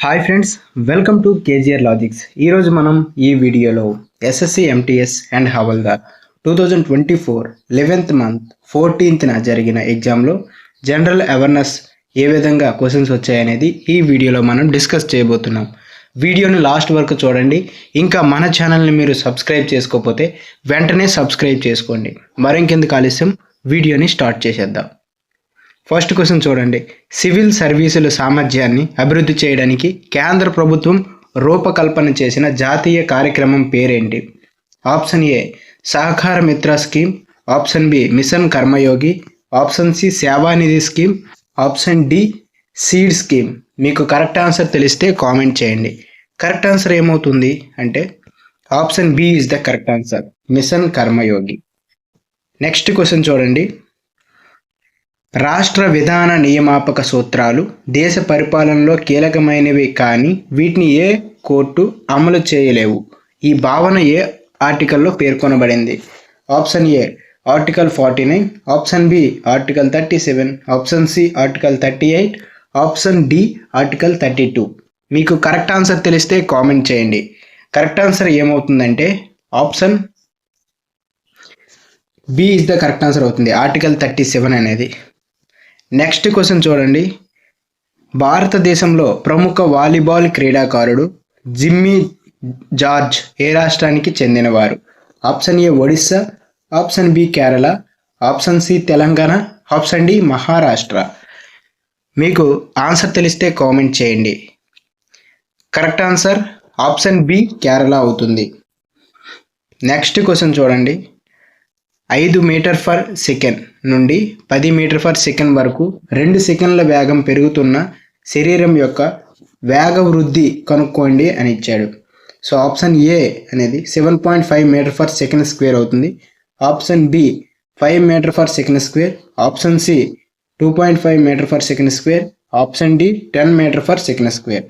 Hi friends, welcome to KGR logics. ఈరోజు మనం ఈ వీడియోలో SSC MTS and havildar 2024 11th month 14th జరిగిన ఎగ్జామ్లో జనరల్ అవేర్నెస్ ఏ విధంగా క్వశ్చన్స్ వచ్చాయనేది ఈ వీడియోలో మనం డిస్కస్ చేయబోతున్నాం. వీడియోని లాస్ట్ వరకు చూడండి. ఇంకా మన ఛానల్ని మీరు సబ్స్క్రైబ్ చేసుకోకపోతే వెంటనే సబ్స్క్రైబ్ చేసుకోండి. మరింకెందుకు ఆలస్యం, వీడియోని స్టార్ట్ చేసేద్దాం. ఫస్ట్ క్వశ్చన్ చూడండి. సివిల్ సర్వీసుల సామర్థ్యాన్ని అభివృద్ధి చేయడానికి కేంద్ర ప్రభుత్వం రూపకల్పన చేసిన జాతీయ కార్యక్రమం పేరేంటి? Option A Sahakar Mitra scheme, option B mission Karmayogi, option C Sevanidhi scheme, option D seed scheme. మీకు కరెక్ట్ ఆన్సర్ తెలిస్తే కామెంట్ చేయండి. కరెక్ట్ ఆన్సర్ ఏమవుతుంది అంటే option B is the correct answer, mission Karmayogi. Next question చూడండి. రాష్ట్ర విధాన నియామక సూత్రాలు దేశ పరిపాలనలో కీలకమైనవి కానీ వీటిని ఏ కోర్టు అమలు చేయలేవు. ఈ భావన ఏ ఆర్టికల్లో పేర్కొనబడింది? Option A article 49, option B article 37, option C article 38, option D article 32. మీకు కరెక్ట్ ఆన్సర్ తెలిస్తే కామెంట్ చేయండి. కరెక్ట్ ఆన్సర్ ఏమవుతుందంటే option B is the correct answer అవుతుంది, ఆర్టికల్ 37 అనేది. నెక్స్ట్ క్వశ్చన్ చూడండి. భారతదేశంలో ప్రముఖ వాలీబాల్ క్రీడాకారుడు జిమ్మీ జార్జ్ ఏ రాష్ట్రానికి చెందినవారు? Option A Odisha, option B Kerala, option C Telangana, option D Maharashtra. మీకు ఆన్సర్ తెలిస్తే కామెంట్ చేయండి. Correct answer option B Kerala అవుతుంది. నెక్స్ట్ క్వశ్చన్ చూడండి. 5 మీటర్ ఫర్ సెకండ్ నుండి 10 మీటర్ ఫర్ సెకండ్ వరకు 2 సెకండ్ల వేగం పెరుగుతున్న శరీరం యొక్క వేగ వృద్ధి కనుక్కోండి అని ఇచ్చాడు. సో ఆప్షన్ ఏ అనేది 7.5 మీటర్ ఫర్ సెకండ్ స్క్వేర్ అవుతుంది, option B 5 meter per second square, option C 2.5 meter per second square, option D 10 meter per second square.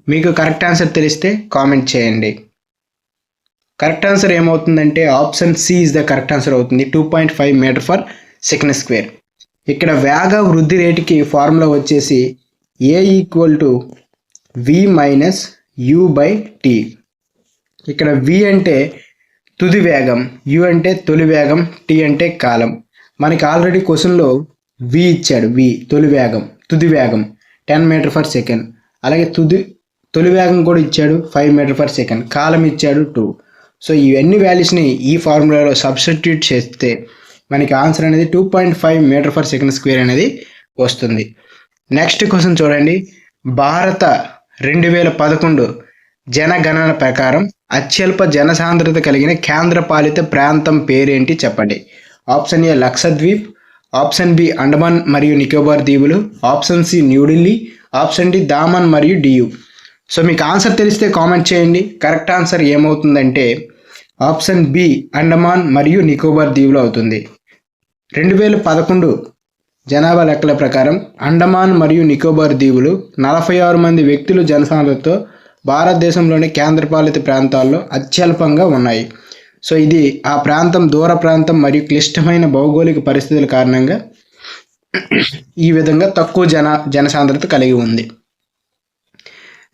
మీకు కరెక్ట్ ఆన్సర్ తెలిస్తే కామెంట్ చేయండి. కరెక్ట్ ఆన్సర్ ఏమవుతుందంటే option C is the correct answer అవుతుంది, 2.5 meter per second square. ఇక్కడ వేగ వృద్ధి రేటుకి formula వచ్చేసి A equal to V minus U by T. ఇక్కడ వి అంటే తుది వేగం, యు అంటే తొలి వేగం, టీ అంటే కాలం. మనకి ఆల్రెడీ క్వశ్చన్లో వి ఇచ్చాడు, వి తొలి వేగం, తుది వేగం 10 మీటర్ ఫర్ సెకండ్. అలాగే తొలి వేగం కూడా ఇచ్చాడు 5 మీటర్ ఫర్ సెకండ్, కాలం ఇచ్చాడు 2. సో ఇవన్నీ వాల్యూస్ని ఈ ఫార్ములాలో సబ్స్టిట్యూట్ చేస్తే మనకి ఆన్సర్ అనేది 2.5 మీటర్ ఫర్ సెకండ్ స్క్వేర్ అనేది వస్తుంది. నెక్స్ట్ క్వశ్చన్ చూడండి. భారత 2011 జనగణన ప్రకారం అత్యల్ప జనసాంద్రత కలిగిన కేంద్రపాలిత ప్రాంతం పేరేంటి చెప్పండి? Option A Lakshadweep, option B Andaman మరియు నికోబార్ దీవులు, option C New Delhi, option D Daman మరియు డియు. సో మీకు ఆన్సర్ తెలిస్తే కామెంట్ చేయండి. కరెక్ట్ ఆన్సర్ ఏమవుతుందంటే ఆప్షన్ బి అండమాన్ మరియు నికోబార్ దీవులు అవుతుంది. 2011 జనాభా లెక్కల ప్రకారం అండమాన్ మరియు నికోబార్ దీవులు 46 మంది వ్యక్తులు జనసాంద్రతతో భారతదేశంలోని కేంద్రపాలిత ప్రాంతాల్లో అత్యల్పంగా ఉన్నాయి. సో ఇది ఆ ప్రాంతం దూర ప్రాంతం మరియు క్లిష్టమైన భౌగోళిక పరిస్థితుల కారణంగా ఈ విధంగా తక్కువ జనసాంద్రత కలిగి ఉంది.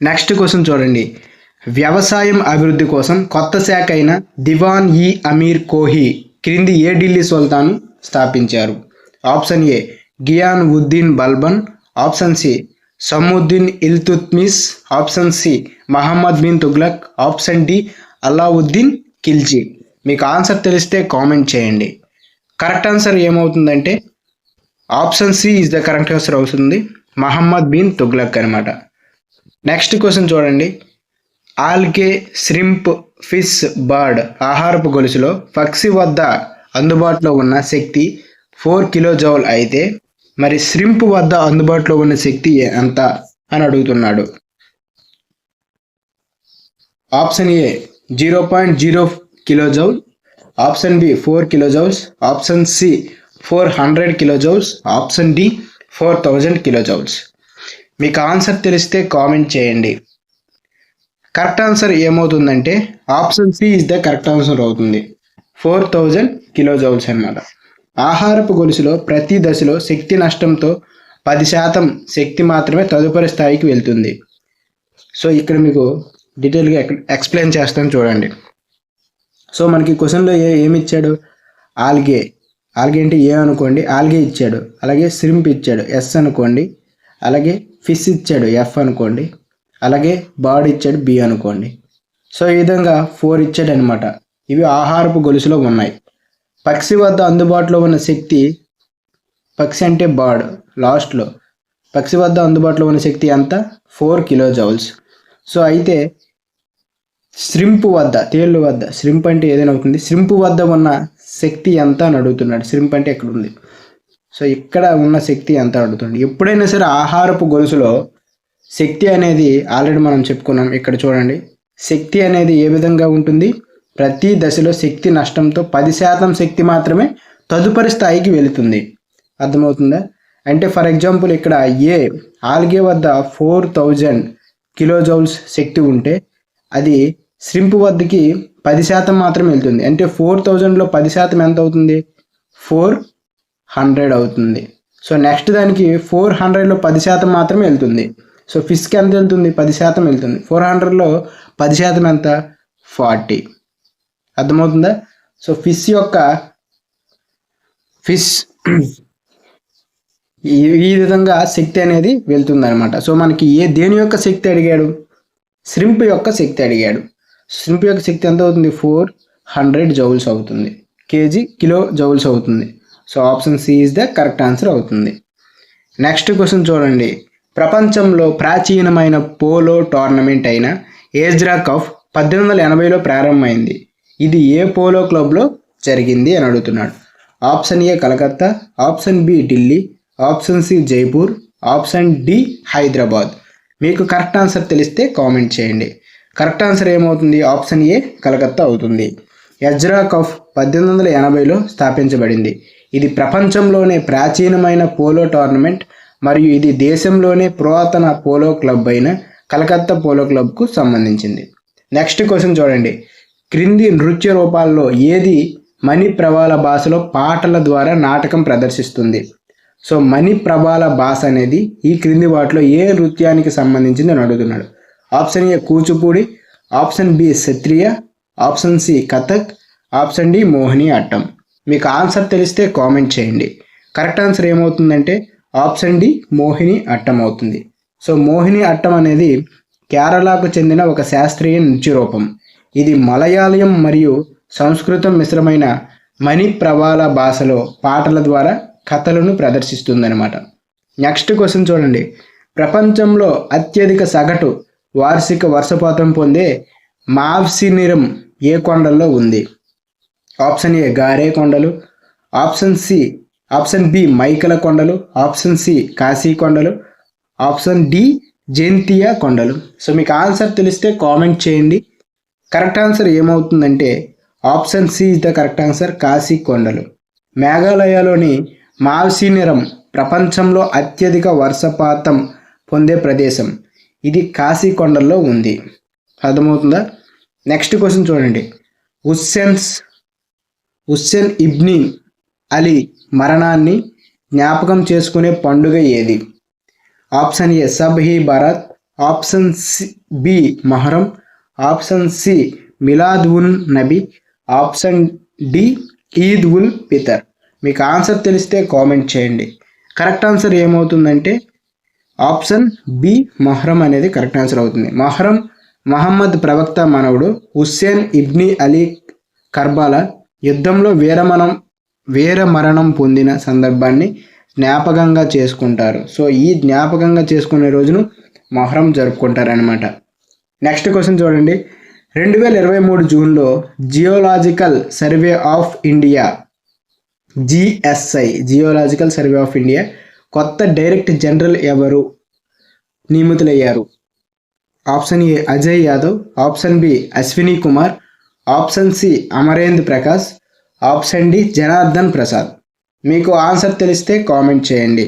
నెక్స్ట్ క్వశ్చన్ చూడండి. వ్యవసాయం అభివృద్ధి కోసం కొత్త శాఖ అయిన దివాన్ ఈ అమీర్ కోహి క్రింది ఏ ఢిల్లీ సుల్తాను స్థాపించారు? ఆప్షన్ ఏ గియాన్ uddin Balban, option C Shamsuddin Iltutmish, option C Muhammad bin Tughlaq, option D Alauddin Khilji. మీకు ఆన్సర్ తెలిస్తే కామెంట్ చేయండి. కరెక్ట్ ఆన్సర్ ఏమవుతుందంటే option C is the correct answer అవుతుంది, మహమ్మద్ బిన్ తుగ్లక్ అనమాట. నెక్స్ట్ క్వశ్చన్ చూడండి. ఆల్గే, శ్రింప్, ఫిష్, బర్డ్ ఆహారపు గొలుసులో పక్షి వద్ద అందుబాటులో ఉన్న శక్తి 4 కిలోజౌల్ అయితే మరి శ్రింప్ వద్ద అందుబాటులో ఉన్న శక్తి ఎంత అని అడుగుతున్నాడు. Option A 0.0 kilojoule, option B 4 kilojoules, option C 400 kilojoules, option D 4000 kilojoules. మీకు ఆన్సర్ తెలిస్తే కామెంట్ చేయండి. కరెక్ట్ ఆన్సర్ ఏమవుతుందంటే option C is the correct answer అవుతుంది, 4000 కిలోజౌల్స్ అన్నమాట. ఆహారపు గొలుసులో ప్రతి దశలో శక్తి నష్టంతో 10% శక్తి మాత్రమే తదుపరి స్థాయికి వెళ్తుంది. సో ఇక్కడ మీకు డీటెయిల్గా ఎక్స్ప్లెయిన్ చేస్తాను చూడండి. సో మనకి క్వశ్చన్లో ఏమి ఇచ్చాడు, ఆల్గే అంటే ఏ అనుకోండి, ఆల్గే ఇచ్చాడు. అలాగే శ్రింప్ ఇచ్చాడు ఎస్ అనుకోండి. అలాగే ఫిష్ ఇచ్చాడు ఎఫ్ అనుకోండి. అలాగే బర్డ్ ఇచ్చాడు బి అనుకోండి. సో ఈ విధంగా 4 ఇచ్చాడు అనమాట. ఇవి ఆహారపు గొలుసులో ఉన్నాయి. పక్షి వద్ద అందుబాటులో ఉన్న శక్తి, పక్షి అంటే బర్డ్ లాస్ట్లో, పక్షి వద్ద అందుబాటులో ఉన్న శక్తి ఎంత, 4 కిలోజౌల్స్. సో అయితే శ్రింప్ వద్ద, తేళ్ళు వద్ద, శ్రింప్ అంటే ఏదైనా అవుతుంది, శ్రింప్ వద్ద ఉన్న శక్తి ఎంత అని అడుగుతున్నాడు. శ్రింప్ అంటే ఎక్కడ ఉంది, సో ఇక్కడ ఉన్న శక్తి ఎంత అడుగుతుంది. ఎప్పుడైనా సరే ఆహారపు గొలుసులో శక్తి అనేది ఆల్రెడీ మనం చెప్పుకున్నాం. ఇక్కడ చూడండి, శక్తి అనేది ఏ విధంగా ఉంటుంది, ప్రతి దశలో శక్తి నష్టంతో 10% శక్తి మాత్రమే తదుపరి స్థాయికి వెళుతుంది. అర్థమవుతుందా? అంటే ఫర్ ఎగ్జాంపుల్ ఇక్కడ ఆల్గే వద్ద 4000 కిలోజౌల్స్ శక్తి ఉంటే అది శ్రింప్ వద్దకి 10% మాత్రమే వెళ్తుంది. అంటే 4000లో 10% ఎంత అవుతుంది, 400 అవుతుంది. సో నెక్స్ట్ దానికి 400లో 10% మాత్రమే వెళ్తుంది. సో ఫిష్కి ఎంత వెళ్తుంది, 10% వెళ్తుంది. 400లో 10% ఎంత, 40. అర్థమవుతుందా? సో ఫిష్ ఈ విధంగా శక్తి అనేది వెళ్తుంది అనమాట. సో మనకి దేని యొక్క శక్తి అడిగాడు, శ్రింప్ యొక్క శక్తి అడిగాడు. శ్రింప్ యొక్క శక్తి ఎంత అవుతుంది, 400 జౌల్స్ అవుతుంది. కిలో జౌల్స్ అవుతుంది. So option C is the correct answer అవుతుంది. నెక్స్ట్ క్వశ్చన్ చూడండి. ప్రపంచంలో ప్రాచీనమైన పోలో టోర్నమెంట్ అయిన ఏజ్రా కప్ 1880లో ప్రారంభమైంది. ఇది ఏ పోలో క్లబ్లో జరిగింది అని అడుగుతున్నాడు. Option A Calcutta, option B Delhi, option C Jaipur, option D Hyderabad. మీకు కరెక్ట్ ఆన్సర్ తెలిస్తే కామెంట్ చేయండి. కరెక్ట్ ఆన్సర్ ఏమవుతుంది, ఆప్షన్ ఏ కలకత్తా అవుతుంది. ఏజ్రా కప్ 1880లో స్థాపించబడింది. ఇది ప్రపంచంలోనే ప్రాచీనమైన పోలో టోర్నమెంట్ మరియు ఇది దేశంలోనే పురాతన పోలో క్లబ్ అయిన కలకత్తా పోలో క్లబ్కు సంబంధించింది. నెక్స్ట్ క్వశ్చన్ చూడండి. క్రింది నృత్య రూపాల్లో ఏది మణి ప్రవాళ భాషలో పాటల ద్వారా నాటకం ప్రదర్శిస్తుంది? సో మణి ప్రవాళ భాష అనేది ఈ క్రింది వాటిలో ఏ నృత్యానికి సంబంధించింది అని అడుగుతున్నాడు. Option A Kuchipudi, option B Sattriya, option C Kathak, option D Mohiniyattam. మీకు ఆన్సర్ తెలిస్తే కామెంట్ చేయండి. కరెక్ట్ ఆన్సర్ ఏమవుతుందంటే ఆప్షన్ డి మోహిని అట్టం అవుతుంది. సో మోహిని అట్టం అనేది కేరళకు చెందిన ఒక శాస్త్రీయ నృత్య రూపం. ఇది మలయాళం మరియు సంస్కృతం మిశ్రమైన మణి ప్రవాళ భాషలో పాటల ద్వారా కథలను ప్రదర్శిస్తుందన్నమాట. నెక్స్ట్ క్వశ్చన్ చూడండి. ప్రపంచంలో అత్యధిక సగటు వార్షిక వర్షపాతం పొందే మావ్సినిరం ఏ కొండల్లో ఉంది? ఆప్షన్ ఏ గారే కొండలు, ఆప్షన్ బి మైకల కొండలు, ఆప్షన్ సి కాశీ కొండలు, ఆప్షన్ డి జైంతియా కొండలు. సో మీకు ఆన్సర్ తెలిస్తే కామెంట్ చేయండి. కరెక్ట్ ఆన్సర్ ఏమవుతుందంటే option C is the correct answer, Khasi కొండలు. మేఘాలయలోని మావ్సినిరం ప్రపంచంలో అత్యధిక వర్షపాతం పొందే ప్రదేశం. ఇది కాశీ కొండల్లో ఉంది. అర్థమవుతుందా? నెక్స్ట్ క్వశ్చన్ చూడండి. హుస్సేన్ ఇబ్ని అలీ మరణాన్ని జ్ఞాపకం చేసుకునే పండుగ ఏది? Option A Shab e Barat, option B Muharram, option C Milad un Nabi, option D Eid ul Fitr. మీకు ఆన్సర్ తెలిస్తే కామెంట్ చేయండి. కరెక్ట్ ఆన్సర్ ఏమవుతుందంటే ఆప్షన్ బి మొహరం అనేది కరెక్ట్ ఆన్సర్ అవుతుంది. మొహరం మహమ్మద్ ప్రవక్త మనవుడు హుస్సేన్ ఇబ్ని అలీ కర్బాలా యుద్ధంలో వీరమరణం పొందిన సందర్భాన్ని జ్ఞాపకంగా చేసుకుంటారు. సో ఈ జ్ఞాపకంగా చేసుకునే రోజును మొహరం జరుపుకుంటారనమాట. నెక్స్ట్ క్వశ్చన్ చూడండి. 2023 జూన్లో geological survey of India geological survey of India కొత్త డైరెక్టర్ జనరల్ ఎవరు నియమితులయ్యారు? Option A Ajay Yadav, option B Ashwini Kumar, option C Amarendra Prakash, option D Janardhan Prasad. మీకు ఆన్సర్ తెలిస్తే కామెంట్ చేయండి.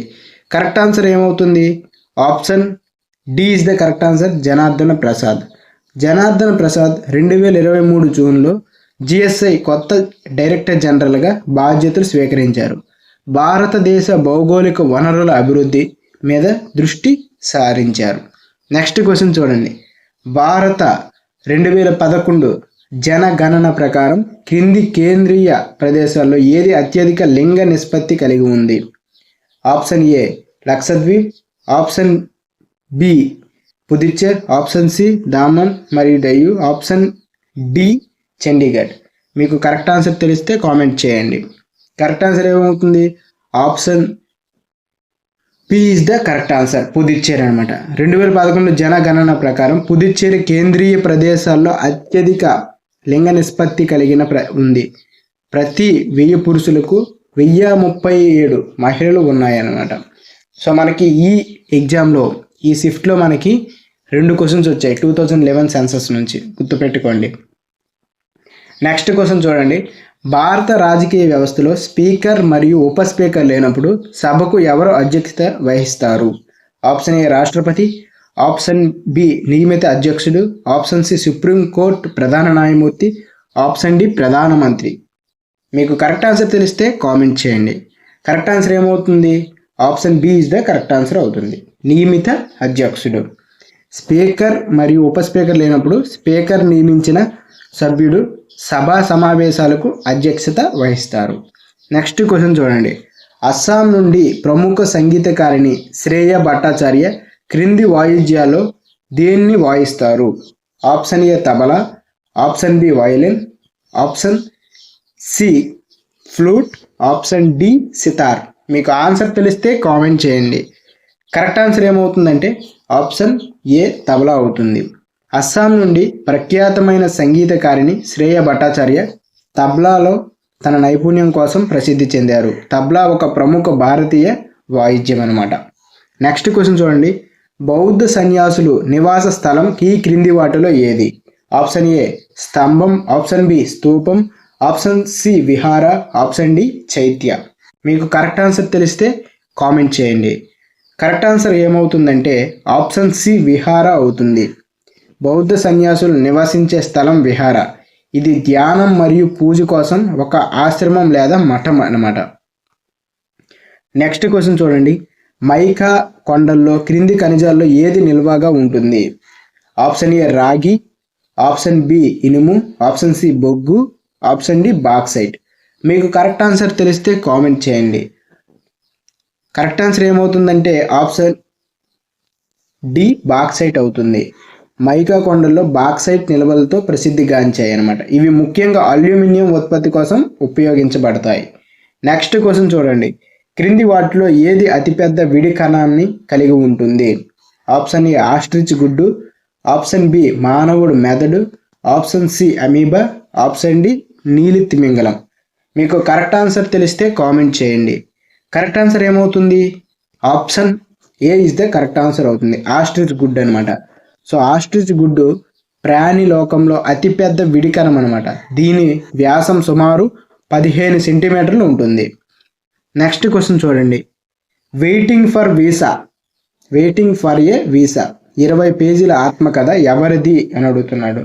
కరెక్ట్ ఆన్సర్ ఏమవుతుంది? Option D is the correct answer, Janardhana Prasad. Janardhan Prasad 2023 జూన్లో జిఎస్ఐ కొత్త డైరెక్టర్ జనరల్గా బాధ్యతలు స్వీకరించారు. భారతదేశ భౌగోళిక వనరుల అభివృద్ధి మీద దృష్టి సారించారు. నెక్స్ట్ క్వశ్చన్ చూడండి. భారత 2011 జనగణన ప్రకారం క్రింది కేంద్రీయ ప్రదేశాల్లో ఏది అత్యధిక లింగ నిష్పత్తి కలిగి ఉంది? Option A Lakshadweep, option B Puducherry, option C Daman మరియు డయ్యూ, ఆప్షన్ డి చండీగఢ్. మీకు కరెక్ట్ ఆన్సర్ తెలిస్తే కామెంట్ చేయండి. కరెక్ట్ ఆన్సర్ ఏమవుతుంది? Option B is the correct answer, Puducherry అనమాట. 2011 జనగణన ప్రకారం పుదుచ్చేరి కేంద్రీయ ప్రదేశాల్లో అత్యధిక లింగ నిష్పత్తి కలిగిన ఉంది. ప్రతి 1000 పురుషులకు 1037 మహిళలు ఉన్నాయన్నమాట. సో మనకి ఈ ఎగ్జామ్లో ఈ షిఫ్ట్లో మనకి 2 క్వశ్చన్స్ వచ్చాయి 2011 సెన్సస్ నుంచి, గుర్తుపెట్టుకోండి. నెక్స్ట్ క్వశ్చన్ చూడండి. భారత రాజకీయ వ్యవస్థలో స్పీకర్ మరియు ఉప స్పీకర్ లేనప్పుడు సభకు ఎవరు అధ్యక్షత వహిస్తారు? ఆప్షన్ ఏ రాష్ట్రపతి, ఆప్షన్ బి నియమిత అధ్యక్షుడు, ఆప్షన్ సి సుప్రీంకోర్టు ప్రధాన న్యాయమూర్తి, ఆప్షన్ డి ప్రధానమంత్రి. మీకు కరెక్ట్ ఆన్సర్ తెలిస్తే కామెంట్ చేయండి. కరెక్ట్ ఆన్సర్ ఏమవుతుంది? Option B is the correct answer అవుతుంది, నియమిత అధ్యక్షుడు. స్పీకర్ మరియు ఉప స్పీకర్ లేనప్పుడు స్పీకర్ నియమించిన సభ్యుడు సభా సమావేశాలకు అధ్యక్షత వహిస్తారు. నెక్స్ట్ క్వశ్చన్ చూడండి. అస్సాం నుండి ప్రముఖ సంగీతకారిణి శ్రేయ భట్టాచార్య క్రింది వాయిద్యాల్లో దేన్ని వాయిస్తారు? Option A tabla, option B violin, option C flute, option D sitar. మీకు ఆన్సర్ తెలిస్తే కామెంట్ చేయండి. కరెక్ట్ ఆన్సర్ ఏమవుతుందంటే ఆప్షన్ ఏ తబలా అవుతుంది. అస్సాం నుండి ప్రఖ్యాతమైన సంగీతకారిణి శ్రేయ భట్టాచార్య తబ్లాలో తన నైపుణ్యం కోసం ప్రసిద్ధి చెందారు. తబ్లా ఒక ప్రముఖ భారతీయ వాయిద్యం అన్నమాట. నెక్స్ట్ క్వశ్చన్ చూడండి. బౌద్ధ సన్యాసులు నివాస స్థలం ఈ క్రింది వాటిలో ఏది? ఆప్షన్ ఏ స్తంభం, ఆప్షన్ బి స్తూపం, ఆప్షన్ సి విహార, ఆప్షన్ డి చైత్య. మీకు కరెక్ట్ ఆన్సర్ తెలిస్తే కామెంట్ చేయండి. కరెక్ట్ ఆన్సర్ ఏమవుతుందంటే ఆప్షన్ సి విహార అవుతుంది. బౌద్ధ సన్యాసులు నివసించే స్థలం విహార. ఇది ధ్యానం మరియు పూజ కోసం ఒక ఆశ్రమం లేదా మఠం అన్నమాట. నెక్స్ట్ క్వశ్చన్ చూడండి. మైకా కొండల్లో క్రింది ఖనిజాల్లో ఏది నిల్వగా ఉంటుంది? ఆప్షన్ ఏ రాగి, ఆప్షన్ బి ఇనుము, ఆప్షన్ సి బొగ్గు, ఆప్షన్ డి బాక్సైట్. మీకు కరెక్ట్ ఆన్సర్ తెలిస్తే కామెంట్ చేయండి. కరెక్ట్ ఆన్సర్ ఏమవుతుందంటే ఆప్షన్ డి బాక్సైట్ అవుతుంది. మైకా కొండల్లో బాక్సైట్ నిల్వలతో ప్రసిద్ధిగాంచాయి అన్నమాట. ఇవి ముఖ్యంగా అల్యూమినియం ఉత్పత్తి కోసం ఉపయోగించబడతాయి. నెక్స్ట్ క్వశ్చన్ చూడండి. క్రింది వాటిలో ఏది అతిపెద్ద విడి కణాన్ని కలిగి ఉంటుంది? ఆప్షన్ ఏ ఆస్ట్రిచ్ గుడ్డు, ఆప్షన్ బి మానవుడు మెదడు, option C amoeba, option D నీలి తిమింగలం. మీకు కరెక్ట్ ఆన్సర్ తెలిస్తే కామెంట్ చేయండి. కరెక్ట్ ఆన్సర్ ఏమవుతుంది? Option A is the correct answer అవుతుంది, ఆస్ట్రిచ్ గుడ్డు అనమాట. సో ఆస్ట్రిచ్ గుడ్డు ప్రాణి లోకంలో అతిపెద్ద విడికణం అనమాట. దీని వ్యాసం సుమారు 15 సెంటీమీటర్లు ఉంటుంది. నెక్స్ట్ క్వశ్చన్ చూడండి. Waiting for visa, waiting for a visa 20 పేజీల ఆత్మకథ ఎవరిది అని అడుగుతున్నాడు.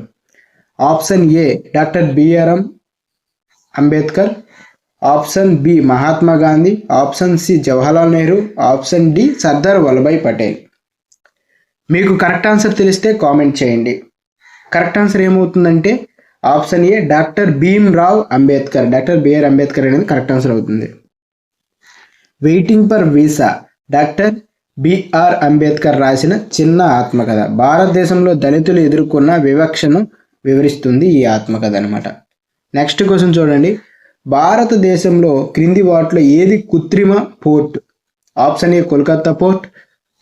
Option A doctor BR Ambedkar, option B Mahatma Gandhi, option C Jawaharlal Nehru, option D Sardar Vallabhbhai Patel. మీకు కరెక్ట్ ఆన్సర్ తెలిస్తే కామెంట్ చేయండి. కరెక్ట్ ఆన్సర్ ఏమవుతుందంటే option A doctor Bhimrao Ambedkar, doctor BR Ambedkar అనేది కరెక్ట్ ఆన్సర్ అవుతుంది. Waiting for visa doctor BR Ambedkar రాసిన చిన్న ఆత్మకథ. భారతదేశంలో దళితులు ఎదుర్కొన్న వివక్షను వివరిస్తుంది ఈ ఆత్మకథ అనమాట. నెక్స్ట్ క్వశ్చన్ చూడండి. భారతదేశంలో క్రింది వాటిలో ఏది కృత్రిమ port? Option A Kolkata port,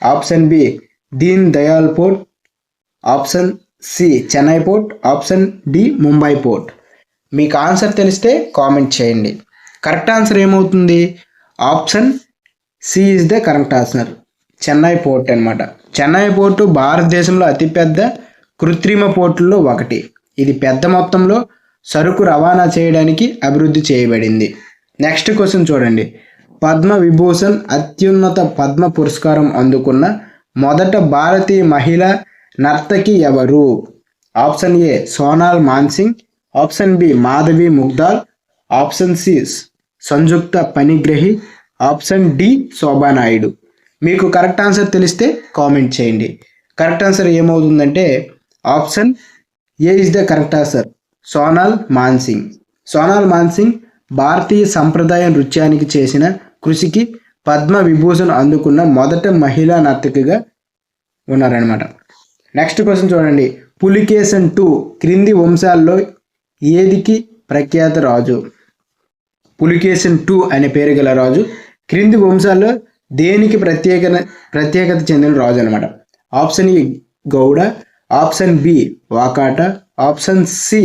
option B Deen Dayal port, option C Chennai port, option D Mumbai port. మీకు ఆన్సర్ తెలిస్తే కామెంట్ చేయండి. కరెక్ట్ ఆన్సర్ ఏమవుతుంది? Option C is the correct answer, Chennai port అనమాట. చెన్నై పోర్టు భారతదేశంలో అతిపెద్ద కృత్రిమ పోర్టుల్లో ఒకటి. ఇది పెద్ద మొత్తంలో సరుకు రవాణా చేయడానికి అభివృద్ధి చేయబడింది. నెక్స్ట్ క్వశ్చన్ చూడండి. పద్మ విభూషణ్ అత్యున్నత పద్మ పురస్కారం అందుకున్న మొదట భారతీయ మహిళా నర్తకి ఎవరు? Option A Sonal Mansingh, option B Madhavi Mudgal, option C Sanjukta Panigrahi, option D Shobha Naidu. మీకు కరెక్ట్ ఆన్సర్ తెలిస్తే కామెంట్ చేయండి. కరెక్ట్ ఆన్సర్ ఏమవుతుందంటే option A is the correct answer Sonal Mansingh. Sonal Mansingh భారతీయ సంప్రదాయ నృత్యానికి చేసిన కృషికి పద్మ విభూషణ్ అందుకున్న మొదట మహిళా నర్తకిగా ఉన్నారనమాట. నెక్స్ట్ క్వశ్చన్ చూడండి. పులికేశన్ 2 క్రింది వంశాల్లో ఏదికి ప్రఖ్యాత రాజు? పులికేశన్ 2 అనే పేరు గల రాజు క్రింది వంశాల్లో దేనికి ప్రత్యేకత చెందిన రాజు అనమాట. Option A Gauda, option B Vakataka, option C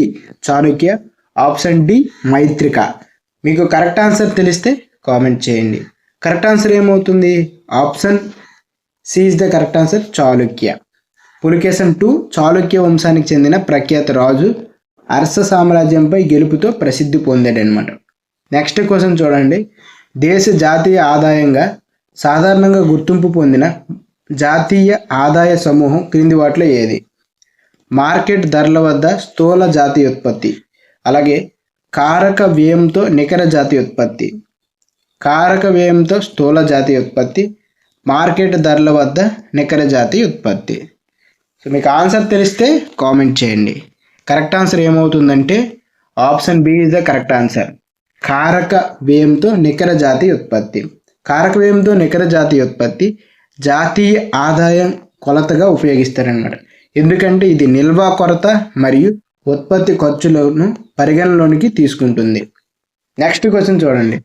Chalukya, option D Maitraka. మీకు కరెక్ట్ ఆన్సర్ తెలిస్తే కామెంట్ చేయండి. కరెక్ట్ ఆన్సర్ ఏమవుతుంది? Option C is the correct answer Chalukya. Pulakeshin 2 Chalukya వంశానికి చెందిన ప్రఖ్యాత రాజు, అర్స సామ్రాజ్యంపై గెలుపుతో ప్రసిద్ధి పొందాడనమాట. నెక్స్ట్ క్వశ్చన్ చూడండి. దేశ జాతీయ ఆదాయంగా సాధారణంగా గుర్తింపు పొందిన జాతీయ ఆదాయ సమూహం క్రింది వాటిలో ఏది? మార్కెట్ ధరల వద్ద స్థూల జాతీయ ఉత్పత్తి, అలాగే కారక వ్యయంతో నికర జాతీయ ఉత్పత్తి, కారక వ్యయంతో స్థూల జాతీయ ఉత్పత్తి, మార్కెట్ ధరల వద్ద నికర జాతీయ ఉత్పత్తి. సో మీకు ఆన్సర్ తెలిస్తే కామెంట్ చేయండి. కరెక్ట్ ఆన్సర్ ఏమవుతుందంటే option B is the correct answer కారక వ్యయంతో నికర జాతీయ ఉత్పత్తి. కారక వ్యయంతో నికర జాతీయ ఉత్పత్తి జాతీయ ఆదాయం కొలతగా ఉపయోగిస్తారనమాట. ఎందుకంటే ఇది నిల్వ కొరత మరియు ఉత్పత్తి ఖర్చులను పరిగణలోనికి తీసుకుంటుంది. నెక్స్ట్ క్వశ్చన్ చూడండి.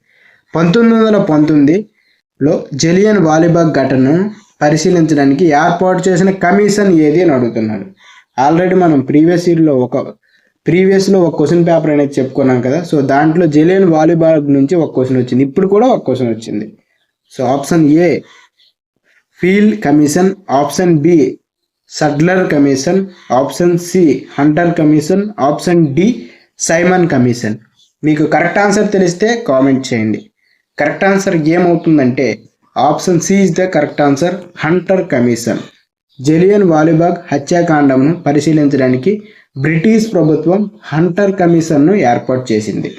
1919లో జలియన్ వాలీబాగ్ ఘటనను పరిశీలించడానికి ఏర్పాటు చేసిన కమిషన్ ఏది అని అడుగుతున్నాడు. ఆల్రెడీ మనం ప్రీవియస్లో ఒక క్వశ్చన్ పేపర్ అనేది చెప్పుకున్నాం కదా. సో దాంట్లో జలియన్ వాలీబాగ్ నుంచి ఒక క్వశ్చన్ వచ్చింది, ఇప్పుడు కూడా ఒక క్వశ్చన్ వచ్చింది. So option A field commission, option B Sadler commission, option C Hunter commission, option D Simon commission. మీకు కరెక్ట్ ఆన్సర్ తెలిస్తే కామెంట్ చేయండి. కరెక్ట్ ఆన్సర్ ఏమవుతుందంటే option C is the correct answer Hunter commission. Jallianwala వాలీబాగ్ హత్యాకాండంను పరిశీలించడానికి British ప్రభుత్వం Hunter కమిషన్ను ఏర్పాటు చేసింది.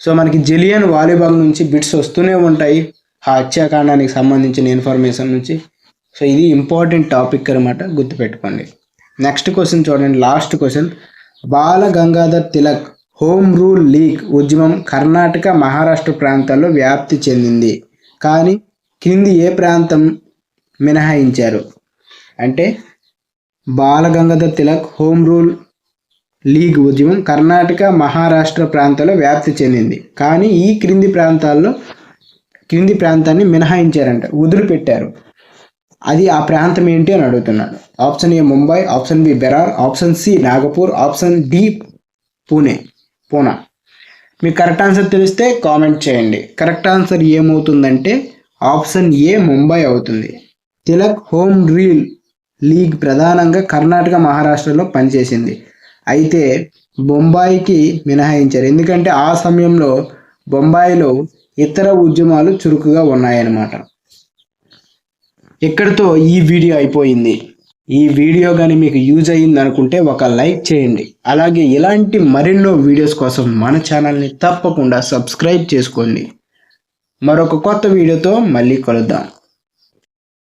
సో మనకి జలియన్ వాలీబాగ్ నుంచి బిట్స్ వస్తూనే ఉంటాయి ఆ హత్యాకాండానికి సంబంధించిన ఇన్ఫర్మేషన్ నుంచి. సో ఇది ఇంపార్టెంట్ టాపిక్ అనమాట, గుర్తుపెట్టుకోండి. నెక్స్ట్ క్వశ్చన్ చూడండి, last question. Bal Gangadhar Tilak home rule league ఉద్యమం కర్ణాటక, మహారాష్ట్ర ప్రాంతాల్లో వ్యాప్తి చెందింది, కానీ క్రింది ఏ ప్రాంతం మినహాయించారు? అంటే Bal Gangadhar Tilak home rule league ఉద్యమం కర్ణాటక, మహారాష్ట్ర ప్రాంతాల్లో వ్యాప్తి చెందింది, కానీ ఈ క్రింది ప్రాంతాన్ని మినహాయించారంట, వదిలిపెట్టారు. అది ఆ ప్రాంతం ఏంటి అని అడుగుతున్నాడు. Option A Mumbai, option B Berar, option C Nagpur, option D Poona. మీకు కరెక్ట్ ఆన్సర్ తెలిస్తే కామెంట్ చేయండి. కరెక్ట్ ఆన్సర్ ఏమవుతుందంటే ఆప్షన్ ఏ ముంబై అవుతుంది. తిలక్ హోమ్ రూల్ లీగ్ ప్రధానంగా కర్ణాటక, మహారాష్ట్రలో పనిచేసింది, అయితే బొంబాయికి మినహాయించారు, ఎందుకంటే ఆ సమయంలో బొంబాయిలో ఇతర ఉద్యమాలు చురుకుగా ఉన్నాయన్నమాట. ఇక్కడితో ఈ వీడియో అయిపోయింది. ఈ వీడియో కానీ మీకు యూజ్ అయ్యింది అనుకుంటే ఒక లైక్ చేయండి. అలాగే ఇలాంటి మరెన్నో వీడియోస్ కోసం మన ఛానల్ని తప్పకుండా సబ్స్క్రైబ్ చేసుకోండి. మరొక కొత్త వీడియోతో మళ్ళీ కలుద్దాం.